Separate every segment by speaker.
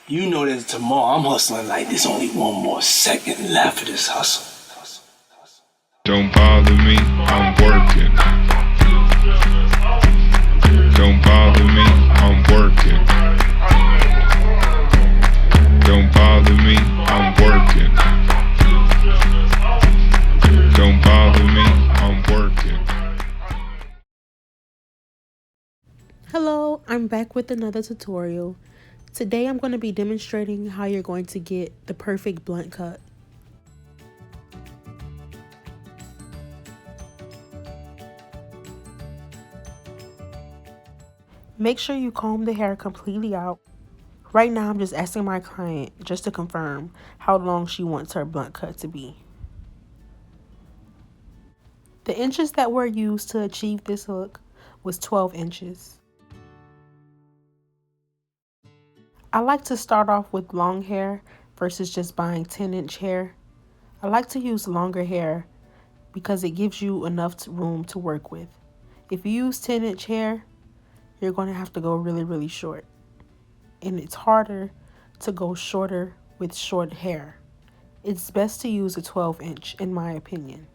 Speaker 1: You know that tomorrow I'm hustling like there's only one more second left of this hustle.
Speaker 2: Don't bother me, I'm working. Don't bother me, I'm working. Don't bother me, I'm working. Don't bother me, I'm working.
Speaker 3: Hello, I'm back with another tutorial. Today I'm going to be demonstrating how you're going to get the perfect blunt cut. Make sure you comb the hair completely out. Right now I'm just asking my client just to confirm how long she wants her blunt cut to be. The inches that were used to achieve this look was 12 inches. I like to start off with long hair versus just buying 10-inch hair. I like to use longer hair because it gives you enough room to work with. If you use 10-inch hair, you're going to have to go really short. And it's harder to go shorter with short hair. It's best to use a 12-inch in my opinion.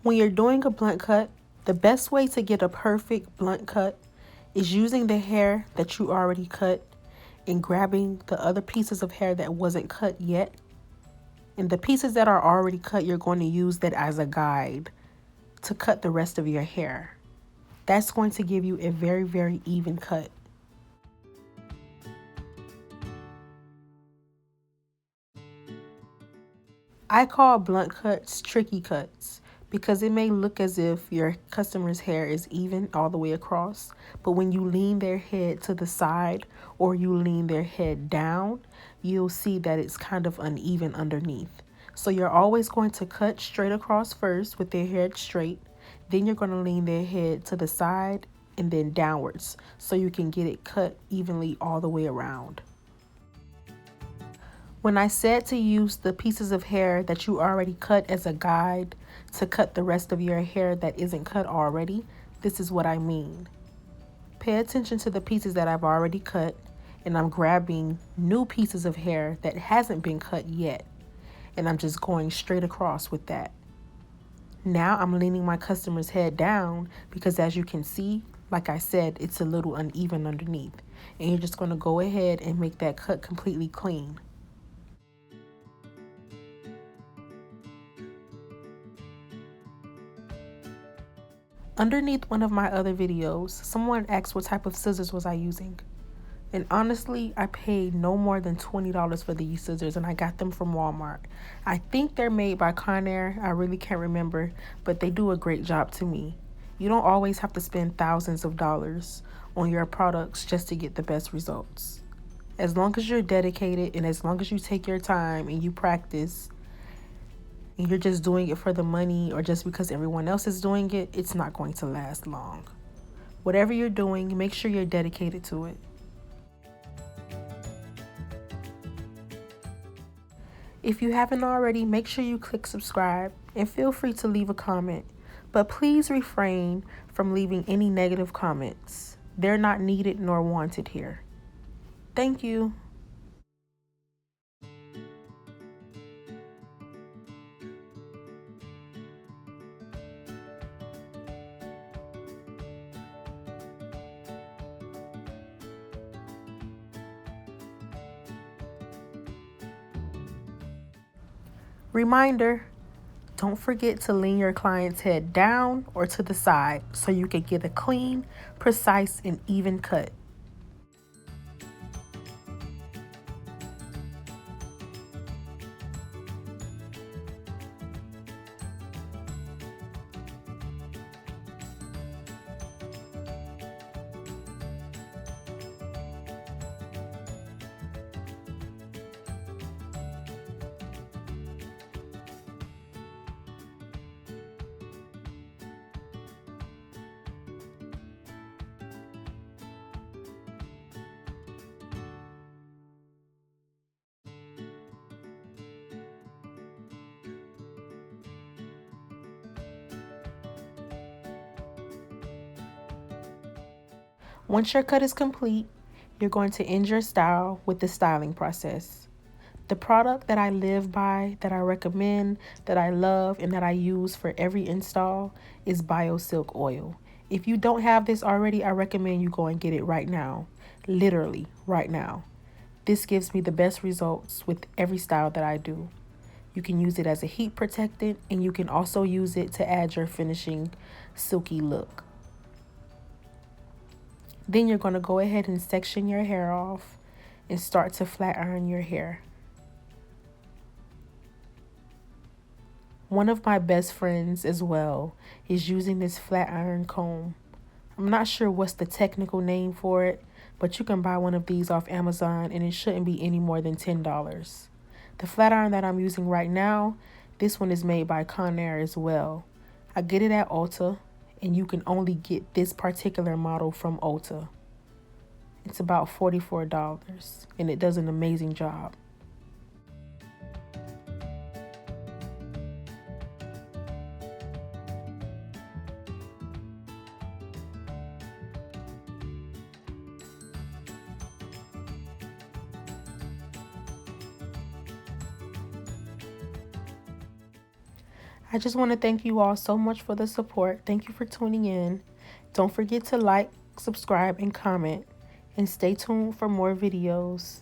Speaker 3: When you're doing a blunt cut, the best way to get a perfect blunt cut is using the hair that you already cut and grabbing the other pieces of hair that wasn't cut yet. And the pieces that are already cut, you're going to use that as a guide to cut the rest of your hair. That's going to give you a very even cut. I call blunt cuts tricky cuts because it may look as if your customer's hair is even all the way across, but when you lean their head to the side or you lean their head down, you'll see that it's kind of uneven underneath. So you're always going to cut straight across first with their head straight, then you're going to lean their head to the side and then downwards so you can get it cut evenly all the way around. When I said to use the pieces of hair that you already cut as a guide to cut the rest of your hair that isn't cut already, this is what I mean. Pay attention to the pieces that I've already cut, and I'm grabbing new pieces of hair that hasn't been cut yet, and I'm just going straight across with that. Now I'm leaning my customer's head down because as you can see, like I said, it's a little uneven underneath, and you're just going to go ahead and make that cut completely clean. Underneath one of my other videos, someone asked what type of scissors was I using. And honestly, I paid no more than $20 for these scissors and I got them from Walmart. I think they're made by Conair. I really can't remember, but they do a great job to me. You don't always have to spend thousands of dollars on your products just to get the best results. As long as you're dedicated and as long as you take your time and you practice, and you're just doing it for the money or just because everyone else is doing it, it's not going to last long. Whatever you're doing, make sure you're dedicated to it. If you haven't already, make sure you click subscribe and feel free to leave a comment. But please refrain from leaving any negative comments. They're not needed nor wanted here. Thank you. Reminder, don't forget to lean your client's head down or to the side so you can get a clean, precise, and even cut. Once your cut is complete, you're going to end your style with the styling process. The product that I live by, that I recommend, that I love, and that I use for every install is BioSilk oil. If you don't have this already, I recommend you go and get it right now. Literally, right now. This gives me the best results with every style that I do. You can use it as a heat protectant, and you can also use it to add your finishing silky look. Then you're going to go ahead and section your hair off and start to flat iron your hair. One of my best friends as well is using this flat iron comb. I'm not sure what's the technical name for it, but you can buy one of these off Amazon and it shouldn't be any more than $10. The flat iron that I'm using right now, this one is made by Conair as well. I get it at Ulta, and you can only get this particular model from Ulta. It's about $44, and it does an amazing job. I just want to thank you all so much for the support. Thank you for tuning in. Don't forget to like, subscribe, and comment. And stay tuned for more videos.